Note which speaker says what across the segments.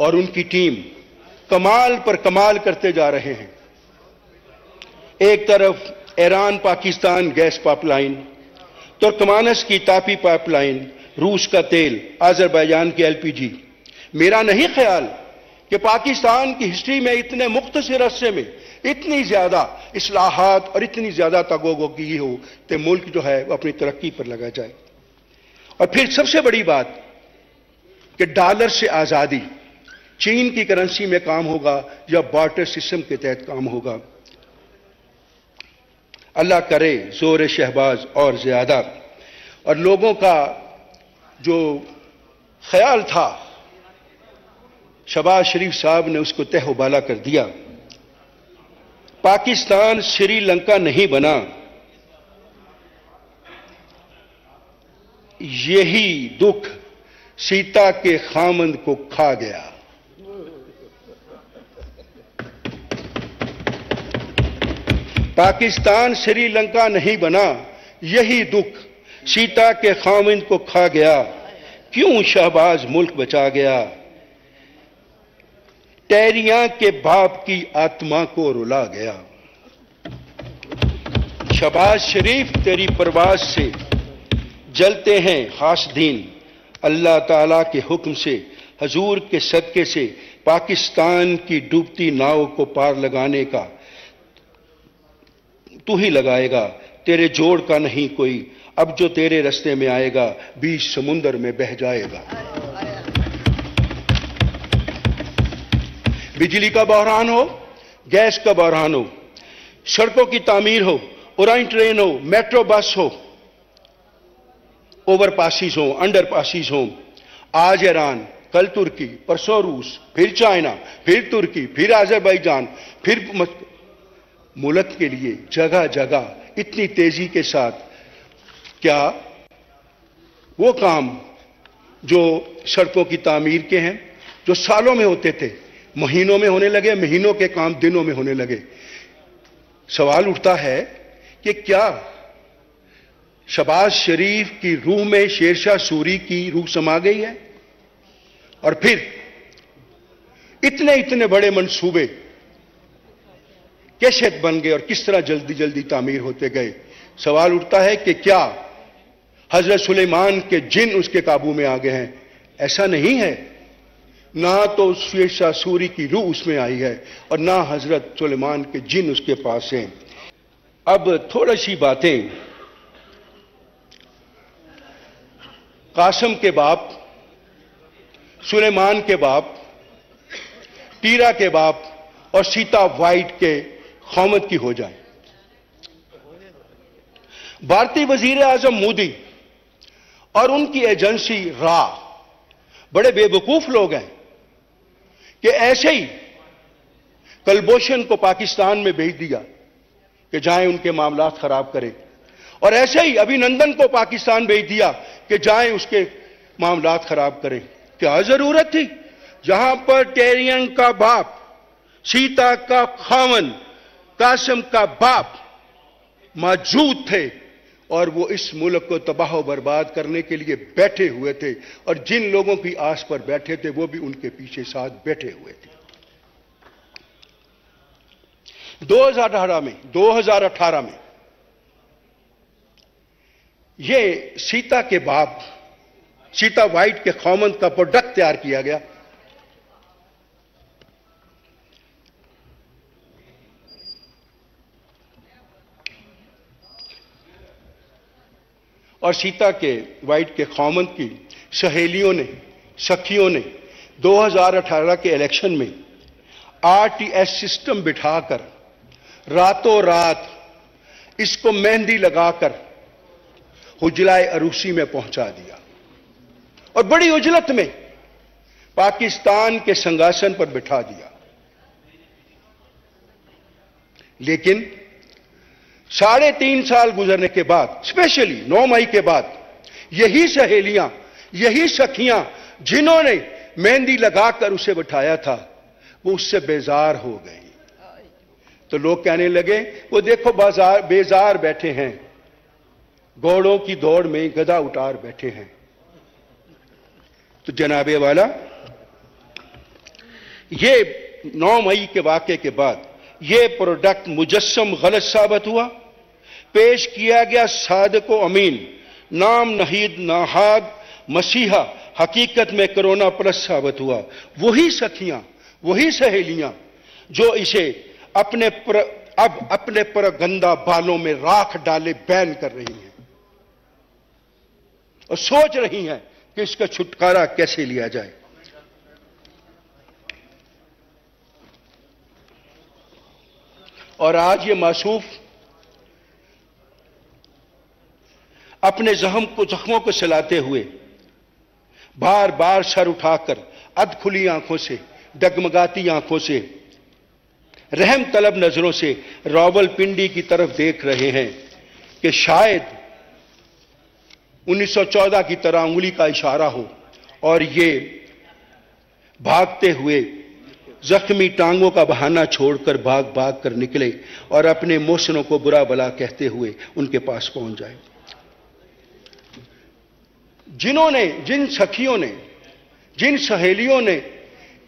Speaker 1: और उनकी टीम कमाल पर कमाल करते जा रहे हैं। एक तरफ ईरान पाकिस्तान गैस पाइपलाइन, तुर्कमानस की तापी पाइपलाइन, रूस का तेल, आज़रबाईजान की एलपीजी। मेरा नहीं ख्याल कि पाकिस्तान की हिस्ट्री में इतने मुख्तसर अरसे में इतनी ज्यादा इस्लाहात और इतनी ज्यादा तगोगो की हो कि मुल्क जो है वो अपनी तरक्की पर लगा जाए। और फिर सबसे बड़ी बात कि डॉलर से आजादी चीन की करेंसी में काम होगा या बार्टर सिस्टम के तहत काम होगा। अल्लाह करे जोर शहबाज और ज्यादा। और लोगों का जो ख्याल था शहबाज शरीफ साहब ने उसको तहबाला कर दिया। पाकिस्तान श्रीलंका नहीं बना, यही दुख सीता के खामंद को खा गया। पाकिस्तान श्रीलंका नहीं बना, यही दुख सीता के खामंद को खा गया। क्यों शहबाज मुल्क बचा गया, टैरियां के बाप की आत्मा को रुला गया। शहबाज शरीफ तेरी परवाज से जलते हैं खास दीन, अल्लाह ताला के हुक्म से हजूर के सदके से पाकिस्तान की डूबती नाव को पार लगाने का तू ही लगाएगा, तेरे जोड़ का नहीं कोई। अब जो तेरे रास्ते में आएगा बीच समुंदर में बह जाएगा। बिजली का बहरान हो, गैस का बहरान हो, सड़कों की तामीर हो, उड़ान ट्रेन हो, मेट्रो बस हो, ओवरपासिस हो, अंडरपासिस हो, आज ईरान, कल तुर्की, परसों रूस, फिर चाइना, फिर तुर्की, फिर आज़रबाईजान, फिर मुल्क के लिए जगह जगह इतनी तेजी के साथ। क्या वो काम जो सड़कों की तामीर के हैं, जो सालों में होते थे, महीनों में होने लगे, महीनों के काम दिनों में होने लगे। सवाल उठता है कि क्या शहबाज शरीफ की रूह में शेरशाह सूरी की रूह समा गई है? और फिर इतने इतने बड़े मंसूबे कैसे बन गए और किस तरह जल्दी जल्दी तामीर होते गए? सवाल उठता है कि क्या हजरत सुलेमान के जिन उसके काबू में आ गए हैं? ऐसा नहीं है। ना तो शेरशाह सूरी की रूह उसमें आई है और ना हजरत सुलेमान के जिन उसके पास हैं। अब थोड़ी सी बातें कासम के बाप, सुलेमान के बाप, टीरा के बाप और सीता वाइट के खौमत की हो जाए। भारतीय वजीर आजम मोदी और उनकी एजेंसी रा बड़े बेवकूफ लोग हैं कि ऐसे ही कलभूषण को पाकिस्तान में भेज दिया कि जाएं उनके मामलात खराब करें, और ऐसे ही अभिनंदन को पाकिस्तान भेज दिया कि जाएं उसके मामलात खराब करें। क्या जरूरत थी? जहां पर टेरियन का बाप, सीता का खामन, कासम का बाप मौजूद थे और वो इस मुल्क को तबाह और बर्बाद करने के लिए बैठे हुए थे, और जिन लोगों की आस पर बैठे थे वो भी उनके पीछे साथ बैठे हुए थे। 2018 में ये सीता के बाप, सीता वाइट के खौमन का प्रोडक्ट तैयार किया गया। और सीता के वाइट के खौमन की सहेलियों ने, सखियों ने 2018 के इलेक्शन में आरटीएस सिस्टम बिठाकर रातों रात इसको मेहंदी लगाकर हुजलाए अरूसी में पहुंचा दिया और बड़ी उजलत में पाकिस्तान के सिंहासन पर बिठा दिया। लेकिन 3.5 साल गुजरने के बाद, स्पेशली 9 मई के बाद, यही सहेलियां, यही सखियां जिन्होंने मेहंदी लगाकर उसे बिठाया था, वो उससे बेजार हो गई। तो लोग कहने लगे वो देखो बाजार बेजार बैठे हैं, घोड़ों की दौड़ में गधा उतार बैठे हैं। तो जनाबे वाला, ये 9 मई के वाक़े के बाद ये प्रोडक्ट मुजस्सम गलत साबित हुआ, पेश किया गया सादिक व अमीन, नाम नहीद नाहाद मसीहा हकीकत में कोरोना प्लस साबित हुआ। वही सखियां, वही सहेलियां जो इसे अब अपने पर गंदा बालों में राख डाले बैन कर रही हैं और सोच रही हैं कि इसका छुटकारा कैसे लिया जाए। और आज ये मासूफ अपने जख्मों को सिलाते हुए बार बार सर उठाकर अधखुली आंखों से, डगमगाती आंखों से, रहम तलब नजरों से रावलपिंडी की तरफ देख रहे हैं कि शायद 1914 की तरह उंगली का इशारा हो और ये भागते हुए जख्मी टांगों का बहाना छोड़कर भाग भाग कर निकले और अपने मोहसिनों को बुरा भला कहते हुए उनके पास पहुंच जाए। जिन सखियों ने, जिन सहेलियों ने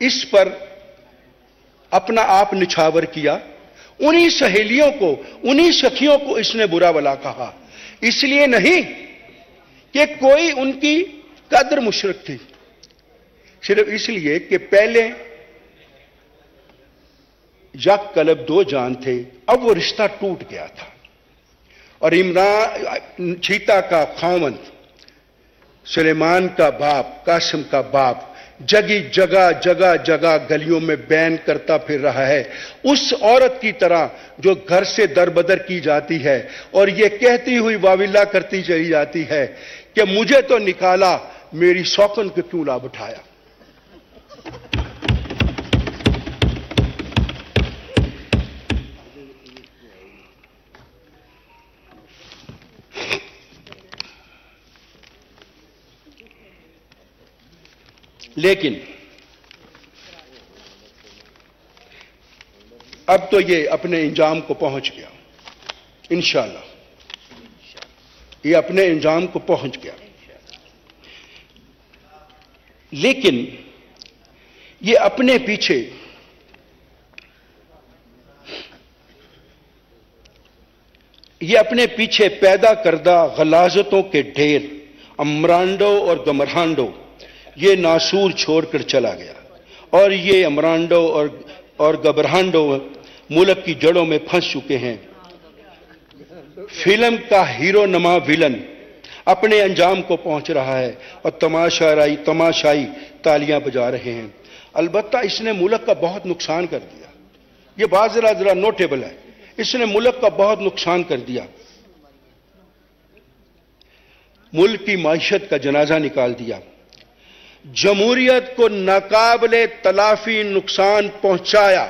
Speaker 1: इस पर अपना आप निछावर किया, उन्हीं सहेलियों को, उन्हीं सखियों को इसने बुरा भला कहा। इसलिए नहीं कि कोई उनकी कद्र मुशरक थी, सिर्फ इसलिए कि पहले यक कलब दो जान थे, अब वो रिश्ता टूट गया था। और इमरान चीता का खावंद, सुलेमान का बाप, कासिम का बाप जगह जगह गलियों में बैन करता फिर रहा है, उस औरत की तरह जो घर से दरबदर की जाती है और ये कहती हुई वाविल्ला करती चली जाती है कि मुझे तो निकाला, मेरी सौकन को क्यों ला बिठाया। लेकिन अब तो ये अपने इंजाम को पहुंच गया, इंशाअल्लाह ये अपने इंजाम को पहुंच गया। लेकिन ये अपने पीछे पैदा करदा गलाजतों के ढेर अमरांडो और गमरहांडो ये नासूर छोड़कर चला गया और ये अमरांडो और गबरहांडो मुल्क की जड़ों में फंस चुके हैं। फिल्म का हीरो नमा विलन अपने अंजाम को पहुंच रहा है और तमाशाई तालियां बजा रहे हैं। अलबत्ता इसने मुल्क का बहुत नुकसान कर दिया, ये बात जरा नोटेबल है, इसने मुल्क का बहुत नुकसान कर दिया। मुल्क की माइशत का जनाजा निकाल दिया, जमहूरियत को नाकाबिले तलाफी नुकसान पहुंचाया।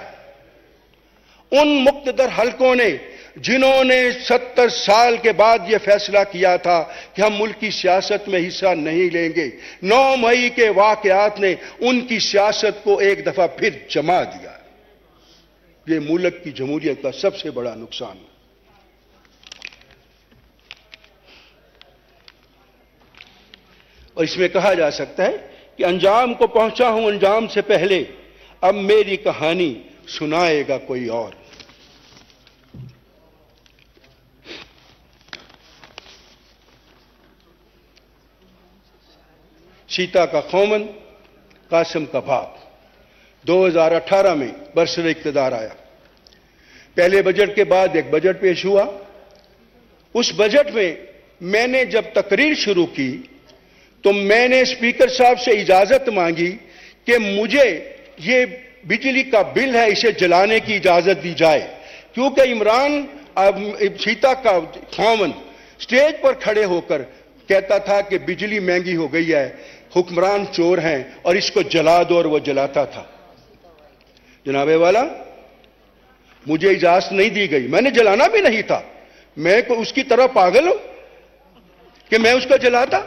Speaker 1: उन मुक्तदर हलकों ने जिन्होंने 70 साल के बाद यह फैसला किया था कि हम मुल्क की सियासत में हिस्सा नहीं लेंगे, 9 मई के वाकयात ने उनकी सियासत को एक दफा फिर जमा दिया। यह मुल्क की जमहूरियत का सबसे बड़ा नुकसान है। और इसमें कहा जा सकता है कि अंजाम को पहुंचा हूं, अंजाम से पहले अब मेरी कहानी सुनाएगा कोई और। सीता का खौमन, कासिम का बाप 2018 में बरसरे इक़्तिदार आया। पहले बजट के बाद एक बजट पेश हुआ। उस बजट में मैंने जब तकरीर शुरू की तो मैंने स्पीकर साहब से इजाजत मांगी कि मुझे ये बिजली का बिल है, इसे जलाने की इजाजत दी जाए, क्योंकि इमरान सीता का खामन स्टेज पर खड़े होकर कहता था कि बिजली महंगी हो गई है, हुक्मरान चोर हैं और इसको जला दो, और वो जलाता था। जनाबे वाला, मुझे इजाजत नहीं दी गई, मैंने जलाना भी नहीं था। मैं को उसकी तरह पागल हूं कि मैं उसको जलाता?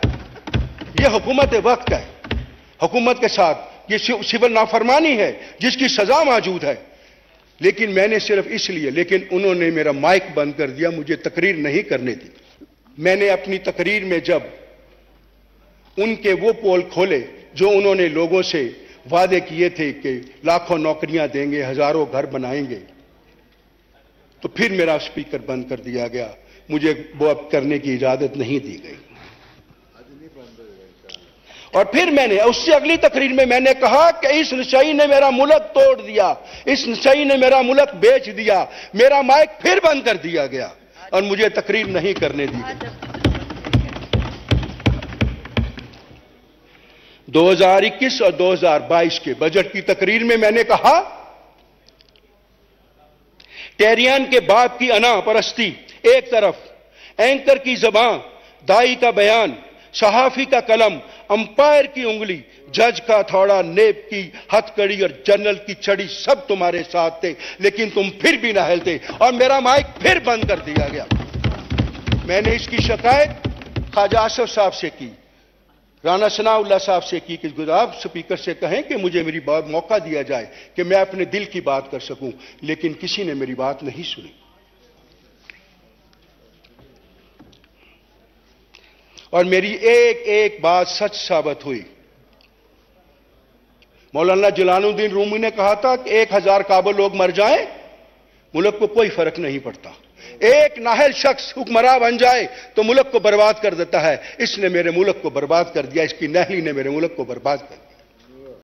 Speaker 1: यह हुकूमत वक्त है, हुकूमत के साथ ये सिविल नाफरमानी है जिसकी सजा मौजूद है। लेकिन मैंने सिर्फ इसलिए, लेकिन उन्होंने मेरा माइक बंद कर दिया, मुझे तकरीर नहीं करने दी। मैंने अपनी तकरीर में जब उनके वो पोल खोले जो उन्होंने लोगों से वादे किए थे कि लाखों नौकरियां देंगे, हजारों घर बनाएंगे, तो फिर मेरा स्पीकर बंद कर दिया गया। मुझे वो अब करने की इजाजत नहीं दी गई। और फिर मैंने उससे अगली तकरीर में मैंने कहा कि इस नशई ने मेरा मुल्क तोड़ दिया, इस नशई ने मेरा मुल्क बेच दिया। मेरा माइक फिर बंद कर दिया गया और मुझे तकरीर नहीं करने दी गई। 2021 और 2022 के बजट की तकरीर में मैंने कहा, टेरियान के बाप की अना परस्ती एक तरफ, एंकर की जबान, दाई का बयान, सहाफी का कलम, अंपायर की उंगली, जज का थोड़ा, नेब की हथकड़ी और जनरल की छड़ी सब तुम्हारे साथ थे, लेकिन तुम फिर भी ना हिलते और मेरा माइक फिर बंद कर दिया गया। मैंने इसकी शिकायत ख्वाजा आसफ साहब से की, राना सनाउल्लाह साहब से की कि गुलाब स्पीकर से कहें कि मुझे मेरी बात मौका दिया जाए कि मैं अपने दिल की बात कर सकूं, लेकिन किसी ने मेरी बात नहीं सुनी। और मेरी एक एक बात सच साबित हुई। मौलाना जलालुद्दीन रूमी ने कहा था कि 1000 काबुल लोग मर जाएं, मुल्क को कोई फर्क नहीं पड़ता। एक नाहल शख्स हुक्मरान बन जाए तो मुल्क को बर्बाद कर देता है। इसने मेरे मुल्क को बर्बाद कर दिया, इसकी नहली ने मेरे मुल्क को बर्बाद कर दिया।